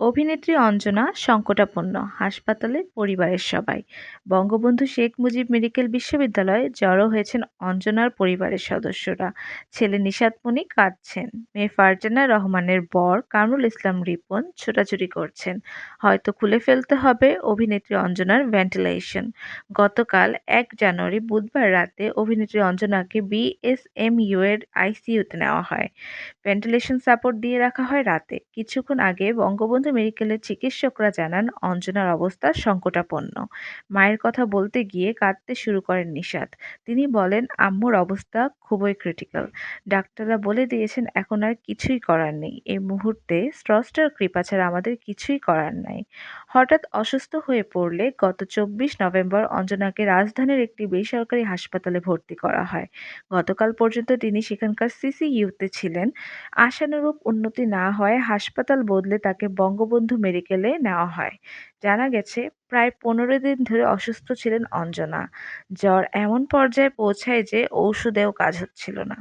অভিনেত্রী অঞ্জনা সংকটাপন্ন, হাসপাতালে পরিবারের সবাই। বঙ্গবন্ধু শেখ মুজিব মেডিকেল বিশ্ববিদ্যালয়ে জড়ো হয়েছেন অঞ্জনার পরিবারের সদস্যরা। ছেলে নিশাত মনি কাঁদছেন, মেয়ে ফারজানা রহমানের বর কামরুল ইসলাম রিপন ছোটাছুটি করছেন। হয়তো খুলে ফেলতে হবে অভিনেত্রী অঞ্জনার ভেন্টিলেশন। গতকাল ১ জানুয়ারি বুধবার রাতে অভিনেত্রী অঞ্জনাকে বিএসএমইউ এর আইসিইউতে নেওয়া হয়। ভেন্টিলেশন সাপোর্ট দিয়ে রাখা হয় রাতে। কিছুক্ষণ আগে বঙ্গবন্ধু মেডিকেলের চিকিৎসকরা জানান অঞ্জনার অবস্থা সংকটাপন্ন। মায়ের কথা বলতে গিয়ে কাঁদতে শুরু করেন নিশাত। তিনি বলেন, আম্মুর অবস্থা খুবই ক্রিটিক্যাল। ডাক্তাররা বলে দিয়েছেন এখন আর কিছুই করার নেই। এই মুহূর্তে স্রষ্টার কৃপা ছাড়া আমাদের কিছুই করার নাই। হঠাৎ অসুস্থ হয়ে পড়লে গত ২৪ নভেম্বর অঞ্জনাকে রাজধানীর একটি বেসরকারি হাসপাতালে ভর্তি করা হয়। গতকাল পর্যন্ত তিনি সেখানকার সিসিইউতে ছিলেন। আশানুরূপ উন্নতি না হওয়ায় হাসপাতাল বদলে তাকে বঙ্গবন্ধু মেডিকেলে নেওয়া হয়। জানা গেছে, প্রায় ১৫ দিন ধরে অসুস্থ ছিলেন অঞ্জনা। জ্বর এমন পর্যায়ে পৌঁছায় যে ওষুধেও কাজ হচ্ছিল না।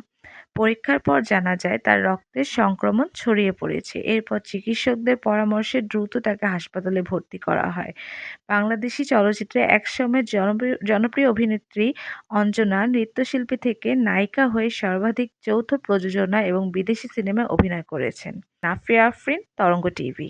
পরীক্ষার পর জানা যায় তার রক্তের সংক্রমণ ছড়িয়ে পড়েছে। এরপর চিকিৎসকদের পরামর্শে দ্রুত তাকে হাসপাতালে ভর্তি করা হয়। বাংলাদেশি চলচ্চিত্রে একসময় জনপ্রিয় অভিনেত্রী অঞ্জনা নৃত্যশিল্পী থেকে নায়িকা হয়ে সর্বাধিক যৌথ প্রযোজনা এবং বিদেশি সিনেমায় অভিনয় করেছেন। নাফিয়া আফরিন, তরঙ্গ টিভি।